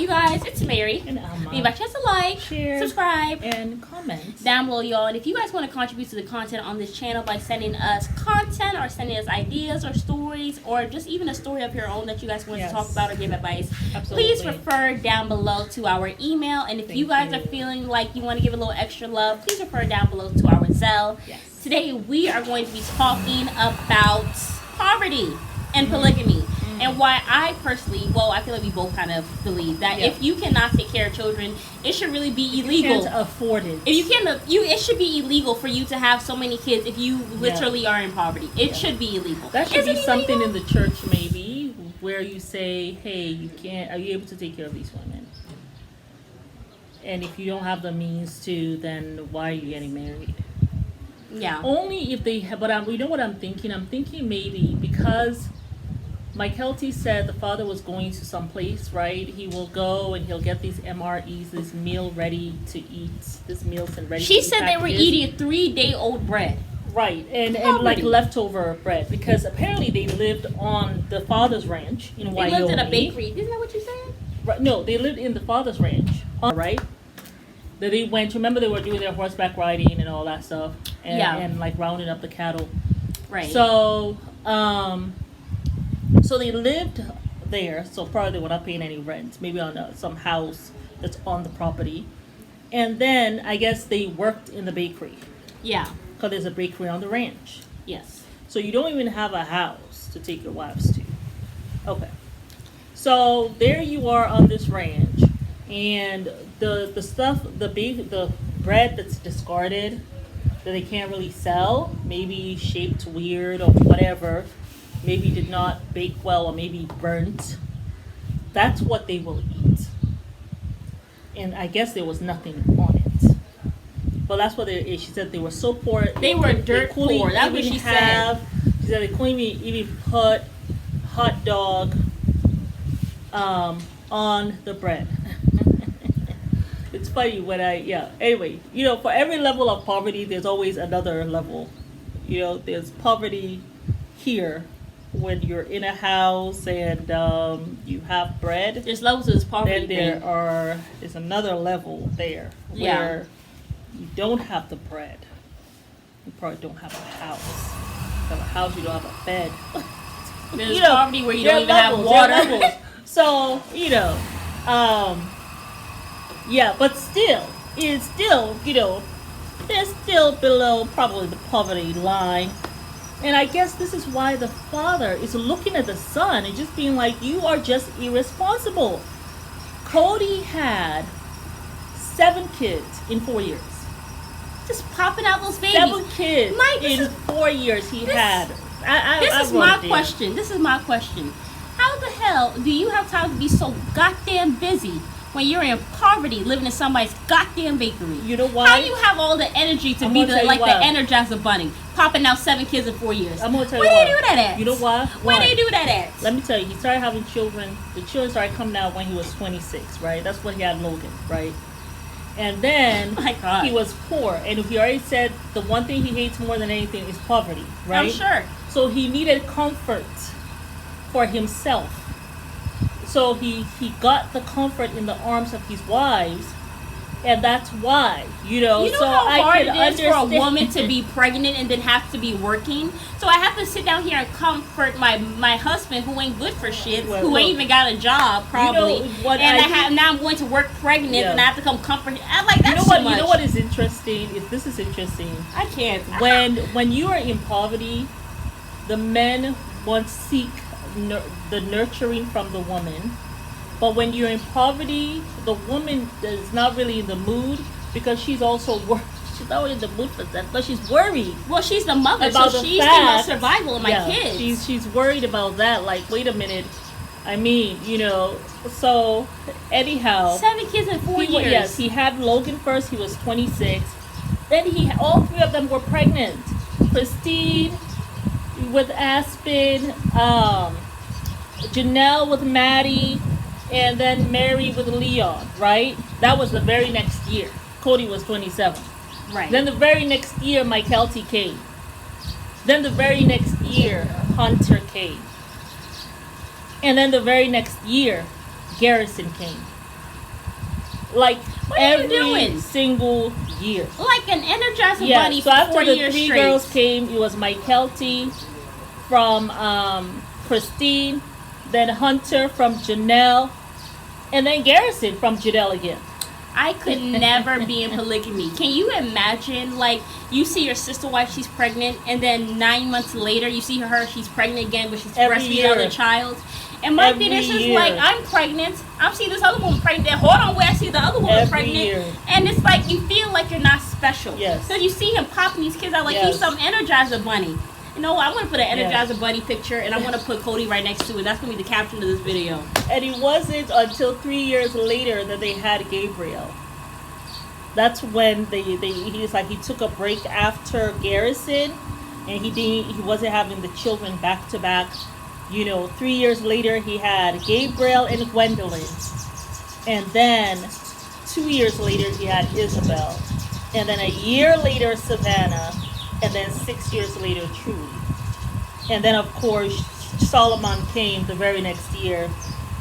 you guys? It's Mary. And Alma. Leave a chance to like, share, subscribe, and comment down below, y'all. And if you guys want to contribute to the content on this channel by sending us content or sending us ideas or stories or just even a story of your own that you guys want to talk about or give advice, please refer down below to our email. And if you guys are feeling like you want to give a little extra love, please refer down below to our Zelle. Yes. Today we are going to be talking about poverty and polygamy. And why I personally, well, I feel like we both kind of believe that if you cannot take care of children, it should really be illegal. You can't afford it. If you can't, it should be illegal for you to have so many kids if you literally are in poverty. It should be illegal. That should be something in the church, maybe, where you say, hey, you can't, are you able to take care of these women? And if you don't have the means to, then why are you getting married? Yeah. Only if they have, but you know what I'm thinking? I'm thinking maybe because Mike Kelty said the father was going to some place, right? He will go and he'll get these MREs, this meal ready to eat, this meals and ready to eat. She said they were eating 3-day-old bread. Right, and like leftover bread, because apparently they lived on the father's ranch in Wyoming. They lived in a bakery. Isn't that what you said? Right, no, they lived in the father's ranch, right? That they went, remember they were doing their horseback riding and all that stuff, and like rounding up the cattle. Right. So, so they lived there, so probably they were not paying any rent, maybe on some house that's on the property. And then I guess they worked in the bakery. Yeah. Because there's a bakery on the ranch. Yes. So you don't even have a house to take your wives to. Okay. So there you are on this ranch, and the stuff, the bread that's discarded, that they can't really sell, maybe shaped weird or whatever, maybe did not bake well or maybe burnt, that's what they will eat. And I guess there was nothing on it. But that's what she said. They were so poor. They were dirt poor. That's what she said. She said they couldn't even put hot dog on the bread. It's funny when anyway, for every level of poverty, there's always another level. There's poverty here when you're in a house and you have bread. There's levels of this poverty. Then there's another level there where you don't have the bread. You probably don't have a house. You have a house, you don't have a bed. There's poverty where you don't even have water. So, but still, it's still, they're still below probably the poverty line. And I guess this is why the father is looking at the son and just being like, you are just irresponsible. Cody had 7 kids in 4 years. Just popping out those babies. 7 kids in 4 years he had. This is my question. This is my question. How the hell do you have time to be so goddamn busy when you're in poverty, living in somebody's goddamn bakery? You know why? How do you have all the energy to be the Energizer Bunny, popping out 7 kids in 4 years? I'm gonna tell you why. Where they do that at? You know why? Where they do that at? Let me tell you. He started having children. The children started coming out when he was 26, right? That's when he had Logan, right? And then he was poor, and he already said the one thing he hates more than anything is poverty, right? I'm sure. So he needed comfort for himself. So he got the comfort in the arms of his wives, and that's why, You know so how hard it is for a woman understand. to be pregnant and then have to be working? So I have to sit down here and comfort my husband who ain't good for shit, who ain't even got a job probably. Now I'm going to work pregnant and I have to come comfort him. I'm like, that's too much. You know what is interesting? This is interesting. I can't. When you are in poverty, the men want to seek the nurturing from the woman, but when you're in poverty, the woman is not really in the mood because she's also she's not really in the mood for that, but she's worried. Well, she's the mother, so she's thinking about survival of my kids. She's worried about that. Like, wait a minute, I mean, So anyhow, 7 kids in 4 years. Yes, he had Logan first. He was 26. Then all 3 of them were pregnant. Christine with Aspen, Janelle with Maddie, and then Mary with Leon, right? That was the very next year. Cody was 27. Right. Then the very next year, Mike Kelty came. Then the very next year, Hunter came. And then the very next year, Garrison came. Like what are you doing? Single year. Like an Energizer Bunny so for after 4 the years three straight. girls came, it was Mike Kelty from Christine, then Hunter from Janelle, and then Garrison from Janelle again. I could never be in polygamy. Can you imagine, like, you see your sister wife, she's pregnant, and then 9 months later, you see her, she's pregnant again, but she's breastfeeding another child. And my thing is just like, I'm pregnant. I'm seeing this other woman pregnant. Hold on, where I see the other woman pregnant. Year. And it's like, you feel like you're not special. Yes. Because you see him popping these kids out like he's some Energizer Bunny. You know, I want to put an Energizer Bunny picture, and I want to put Cody right next to it. That's going to be the caption of this video. And it wasn't until 3 years later that they had Gabriel. That's when he's like, he took a break after Garrison, and he wasn't having the children back to back. You know, 3 years later he had Gabriel and Gwendolyn, and then 2 years later he had Isabel, and then a year later Savannah, and then 6 years later Trudy, and then of course Solomon came the very next year,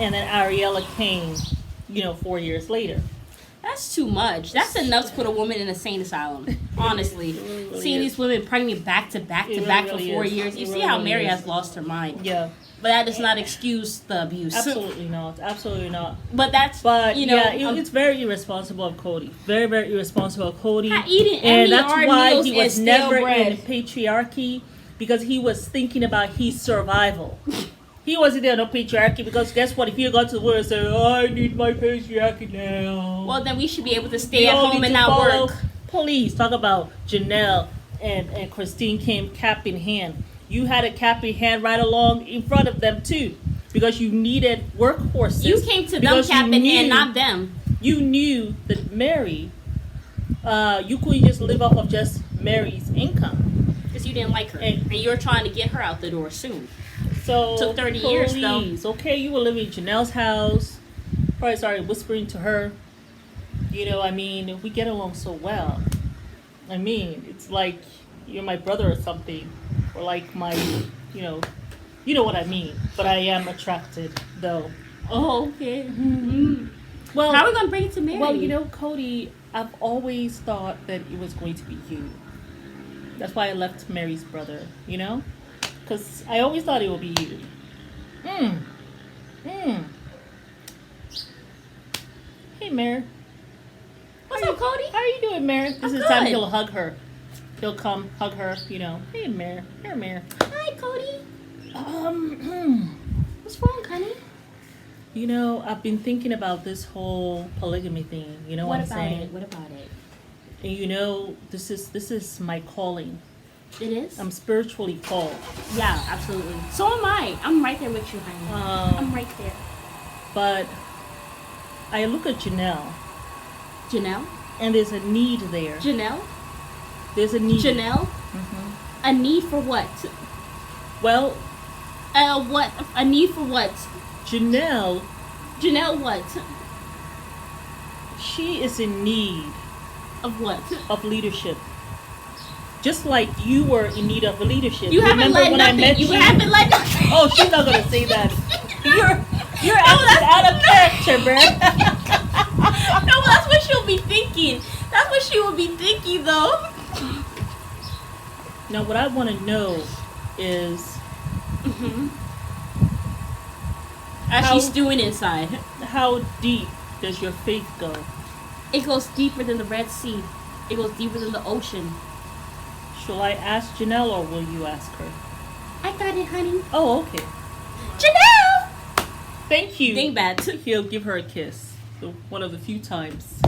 and then Ariella came, 4 years later. That's too much. That's enough to put a woman in a insane asylum. Honestly, really seeing these women pregnant back to back to back for 4 years, you see how Mary has lost her mind. Yeah, but that does not excuse the abuse. Absolutely not. Absolutely not. But it's very irresponsible of Cody. Very, very irresponsible of Cody. Eating and that's why he was never in Patriarchy, because he was thinking about his survival. He wasn't there no patriarchy, because guess what? If he got to the world and said, I need my patriarchy now. Well, then we should be able to stay at home and not work. Please, talk about Janelle and Christine came cap in hand. You had a cap in hand right along in front of them, too, because you needed workhorses. You came to them cap in hand, not them. You knew that Mary, you couldn't just live off of just Mary's income. Because you didn't like her. And you were trying to get her out the door soon. So, it took 30 years, though. Okay, you were living in Janelle's house. Probably started whispering to her. We get along so well. It's like you're my brother or something. Or like my, you know what I mean. But I am attracted, though. Oh, okay. Mm-hmm. Well, how are we going to bring it to Mary? Well, Cody, I've always thought that it was going to be you. That's why I left Mary's brother, Because I always thought it would be you. Hey, Mary. What's up, Cody? How are you doing, Mary? This is the time he'll hug her. He'll come hug her, Hey, Mary. Here, Mary. Hi, Cody. What's wrong, honey? I've been thinking about this whole polygamy thing. You know what I'm saying? What about it? And this is my calling. It is? I'm spiritually called. Yeah, absolutely. So am I. I'm right there with you, honey. I'm right there. But I look at Janelle. Janelle? And there's a need there. Janelle? There's a need. Janelle? Mm-hmm. A need for what? Well... what? A need for what? Janelle... Janelle what? She is in need... Of what? Of leadership. Just like you were in need of leadership. You haven't led nothing. You haven't led nothing. Oh, she's not gonna say that. You're out of character, bro. No, that's what she'll be thinking. That's what she will be thinking, though. Now, what I want to know is, as she's doing inside, how deep does your faith go? It goes deeper than the Red Sea. It goes deeper than the ocean. Shall I ask Janelle or will you ask her? I got it, honey. Oh, okay. Janelle! Thank you. Dingbat. He'll give her a kiss. One of the few times.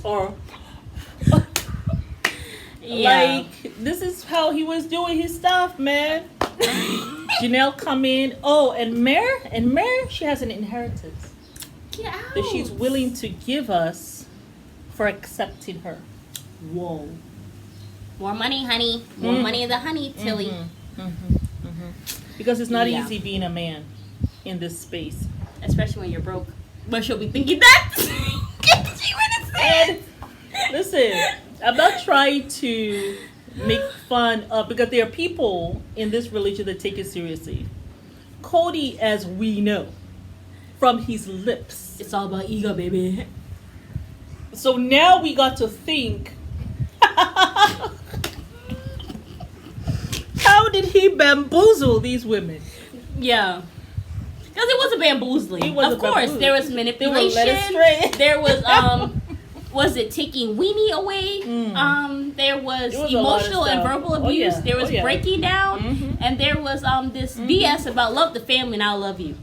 or yeah. Like, this is how he was doing his stuff, man. Janelle come in. Oh, and Mare, she has an inheritance. Get out. That she's willing to give us for accepting her. Whoa. More money, honey. More money in the honey, Tilly. Because it's not easy being a man in this space. Especially when you're broke. But she'll be thinking that. She wouldn't say it. Listen, I'm not trying to make fun of, because there are people in this religion that take it seriously. Cody as we know from his lips. It's all about ego, baby. So now we got to think, how did he bamboozle these women? Yeah. Because it was a bamboozling. Of course, there was manipulation. There was was it taking weenie away? There was emotional and verbal abuse. There was breaking down, and there was this BS about love the family and I love you.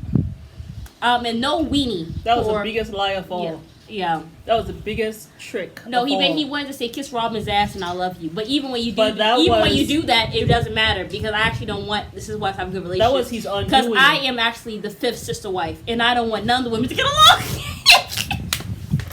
And no weenie. That was the biggest lie of all. Yeah. That was the biggest trick. No, he wanted to say kiss Robin's ass and I love you. But even when you do when you do that, it doesn't matter because I actually don't want this is why I have a good relationship. That was his undoing. Because I am actually the fifth sister wife and I don't want none of the women to get along.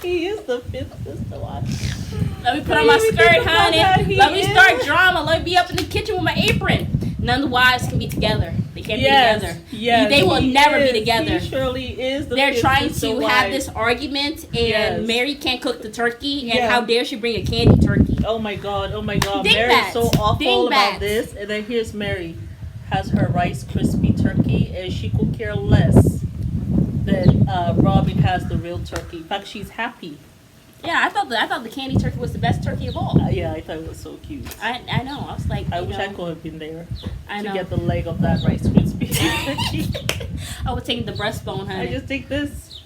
He is the fifth sister wife. Let me put on my skirt, honey. Let me start drama. Let me be up in the kitchen with my apron. None of the wives can be together. They can't be together. Yes, they will never be together. He surely is the They're trying to wife. have this argument, and Mary can't cook the turkey, and how dare she bring a candy turkey? Oh my god! Ding Mary's so awful about Dingbats. this, and then here's Mary, has her Rice Krispie turkey, and she could care less that Robin has the real turkey. In fact, she's happy. Yeah, I thought the candy turkey was the best turkey of all. Yeah, I thought it was so cute. I know. I was like, I wish I could have been there to get the leg of that Rice Krispie turkey. I would take the breastbone, honey. I just take this.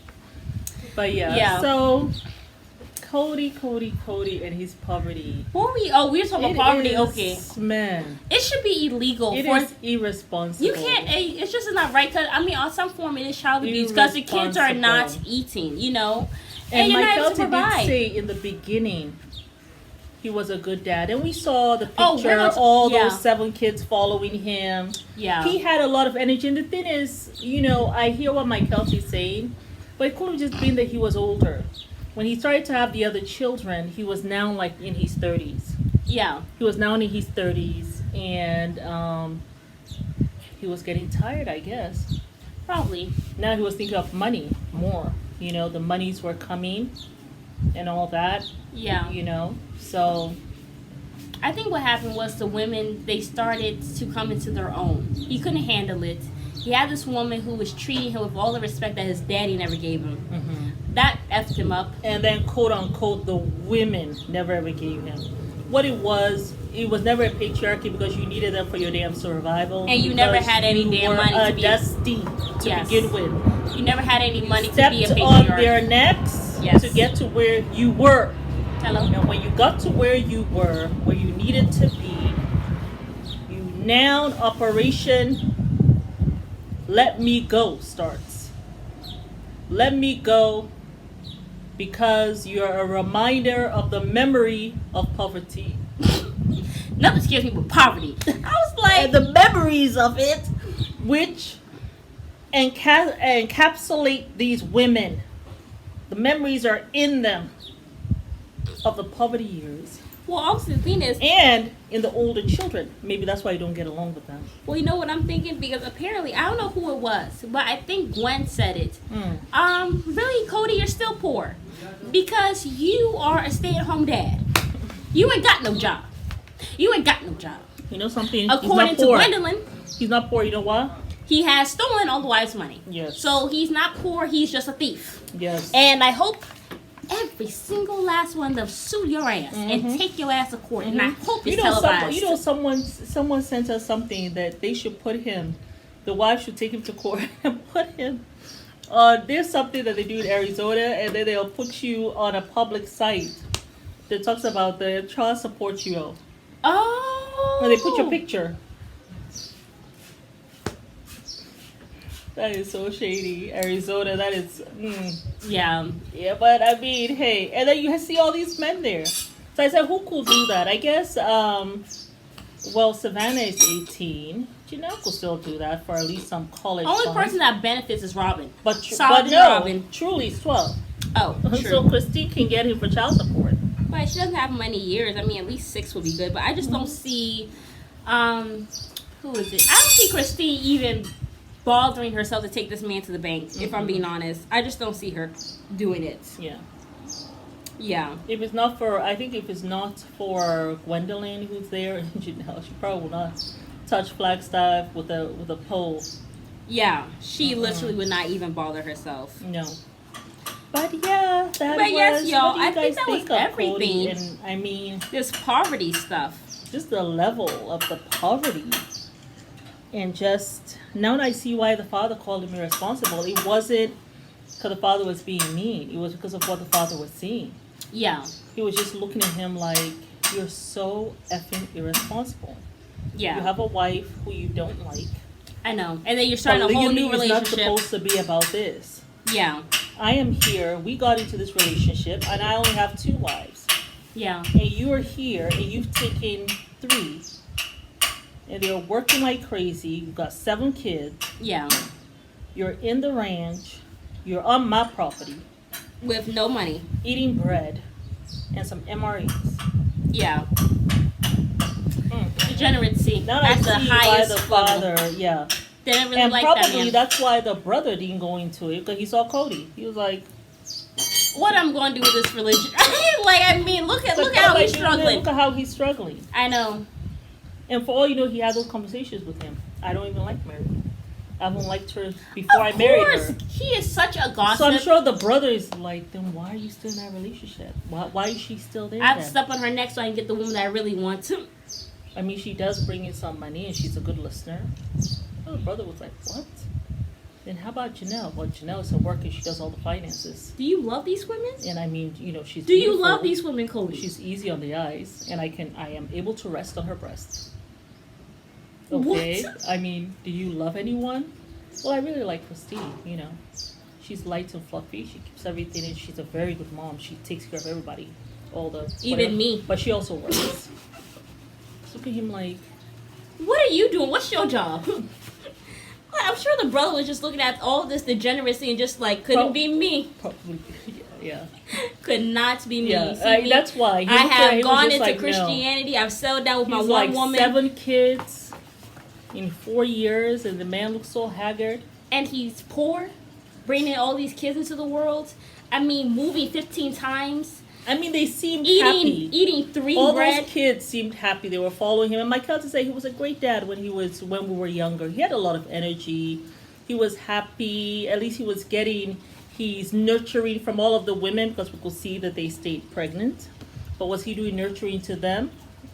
But yeah. So Cody, and his poverty. What were we? Oh, we were talking about poverty. Okay, man, it should be illegal. It is irresponsible. You can't. It's just not right. Cause I mean, on some form, it is child abuse because the kids are not eating. You know. And my Kelty did say in the beginning he was a good dad. And we saw the picture, those 7 kids following him. Yeah. He had a lot of energy. And the thing is, you know, I hear what my Kelty's saying, but it could have just been that he was older. When he started to have the other children, he was now like in his 30s. Yeah. He was now in his 30s. And he was getting tired, I guess. Probably. Now he was thinking of money more. You know, the monies were coming and all that. Yeah. You know, so. I think what happened was the women, they started to come into their own. He couldn't handle it. He had this woman who was treating him with all the respect that his daddy never gave him. Mm-hmm. That effed him up. And then, quote unquote, the women never ever gave him. What it was never a patriarchy because you needed them for your damn survival. And you never had any damn money to be dusty to begin with. You never had any money to be a patriarch. on their necks to get to where you were. Hello. And when you got to where you were, where you needed to be, you now Operation Let Me Go starts. Let me go because you're a reminder of the memory of poverty. Nothing scares me but poverty. I was like... And the memories of it, which encapsulate these women. The memories are in them of the poverty years. Well, also the thing is... And in the older children. Maybe that's why you don't get along with them. Well, you know what I'm thinking? Because apparently, I don't know who it was, but I think Gwen said it. Really, Cody, you're still poor. Because you are a stay-at-home dad. You ain't got no job. You ain't got no job. You know something? According to Gwendolyn, he's not poor. You know why? He has stolen all the wives' money. Yes. So he's not poor. He's just a thief. Yes. And I hope every single last one of them sue your ass and take your ass to court. And I hope it's televised. Someone sent us something that they should put him. The wife should take him to court and put him. There's something that they do in Arizona, and then they'll put you on a public site that talks about the child support you owe. Oh. Where they put your picture. That is so shady. Arizona, that is... Yeah. Yeah, but I mean, hey. And then you see all these men there. So I said, who could do that? I guess, Savannah is 18. Janelle could still do that for at least some college Only funds. person that benefits is Robin. But Robin. Truly's 12. Oh, true. So Christine can get him for child support. But she doesn't have many years. I mean, at least 6 would be good. But I just don't see, who is it? I don't see Christine even bothering herself to take this man to the bank, if I'm being honest. I just don't see her doing it. Yeah. Yeah. If it's not for Gwendolyn, who's there, and Janelle, she probably will not touch Flagstaff with a pole. Yeah, she literally would not even bother herself. No. But yeah, yes, y'all, I think that was everything. And I mean, this poverty stuff. Just the level of the poverty. And just, now that I see why the father called him irresponsible, it wasn't because the father was being mean. It was because of what the father was seeing. Yeah. He was just looking at him like, you're so effing irresponsible. Yeah. You have a wife who you don't like. I know. And then you're starting a whole new relationship. It's not supposed to be about this. Yeah. I am here. We got into this relationship, and I only have 2 wives. Yeah. And you are here, and you've taken 3. And they're working like crazy. You've got 7 kids. Yeah. You're in the ranch. You're on my property. With no money. Eating bread and some MREs. Yeah. Degeneracy. Now that's the highest why the father, yeah. Didn't really and like probably that man. That's why the brother didn't go into it, because he saw Cody. He was like, what I'm going to do with this religion? Like, I mean, look at how he's struggling. Look at how he's struggling. I know. And for all you know, he had those conversations with him. I don't even like Maryam. I haven't liked her before I married her. He is such a gossip. So I'm sure the brother is like, then why are you still in that relationship? Why is she still there? I've stepped on her neck so I can get the woman that I really want to. I mean, she does bring in some money and she's a good listener. So the brother was like, what? Then how about Janelle? Well, Janelle is a worker. She does all the finances. Do you love these women? And I mean, you know, she's Do beautiful. You love these women, Cody? She's easy on the eyes, and I am able to rest on her breast. Okay? What? I mean, do you love anyone? Well, I really like Christine, you know. She's light and fluffy. She keeps everything, and she's a very good mom. She takes care of everybody. Even me. But she also works. Look at him like... What are you doing? What's your job? I'm sure the brother was just looking at all this degeneracy and just like, couldn't be me. Probably, yeah. Could not be me. Yeah, me? That's why. I have gone into Christianity. No. I've settled down with my one woman. 7 kids in 4 years, and the man looks so haggard. And he's poor, bringing all these kids into the world. I mean, moving 15 times. I mean, they seemed happy. Eating 3 all bread. Those kids seemed happy. They were following him. And my cousin said he was a great dad when we were younger. He had a lot of energy. He was happy. At least he's nurturing from all of the women, because we could see that they stayed pregnant. But was he doing nurturing to them?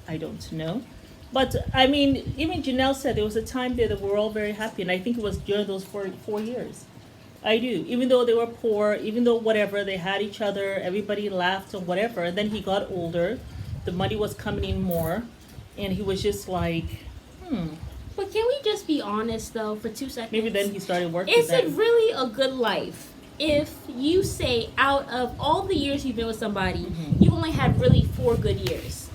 I don't know. But, I mean, even Janelle said there was a time there that we were all very happy. And I think it was during those 4 years. I do. Even though they were poor, even though whatever, they had each other, everybody laughed and whatever. And then he got older. The money was coming in more. And he was just like, But can we just be honest, though, for 2 seconds? Maybe then he started working. Is it really a good life if you say out of all the years you've been with somebody, you only had really 4 good years?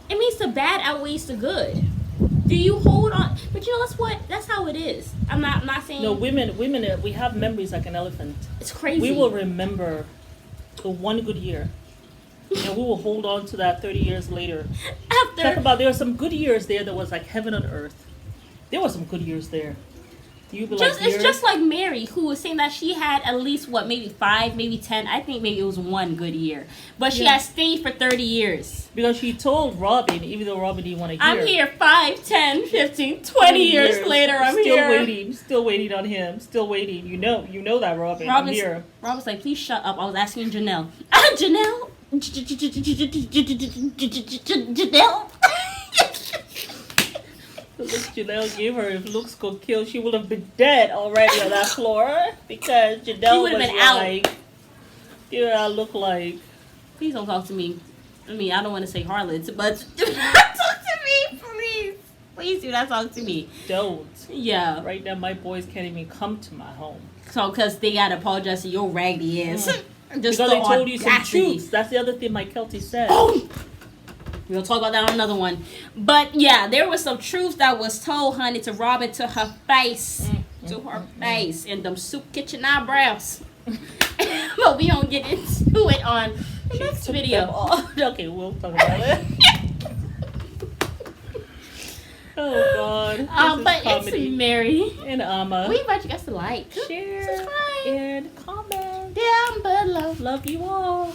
It means the bad outweighs the good. Do you hold on? But you know, that's how it is. I'm not saying. No, women, we have memories like an elephant. It's crazy. We will remember the 1 good year. And we will hold on to that 30 years later. Talk about, there are some good years there that was like heaven on earth. There were some good years there. It's just like Mary, who was saying that she had at least, maybe 5, maybe 10. I think maybe it was 1 good year. But she has stayed for 30 years. Because she told Robin, even though Robin didn't want to hear. I'm here 5, 10, 15, 20 years later. I'm Still waiting on him. Still waiting. You know that, Robin. I'm here. Robin's like, please shut up. I was asking Janelle. Janelle? Janelle? The look Janelle gave her, if looks could kill, she would have been dead already on that floor. Because Janelle was like, I look like. Please don't talk to me. I mean, I don't want to say harlots, but do not talk to me, please. Please do not talk to me. Don't. Yeah. Right now, my boys can't even come to my home. So, because they got to apologize to your raggedy ass. Because they told you some truths. That's the other thing my Kelty said. Oh! We'll talk about that on another one. But, yeah, there was some truth that was told, honey, to Robin, to her face. To her face. And them soup kitchen eyebrows. But we don't get into it on the next video. Okay, we'll talk about it. Oh, God. But comedy. It's Mary. And Amma. We invite you guys to like, share, subscribe, and comment down below. Love you all.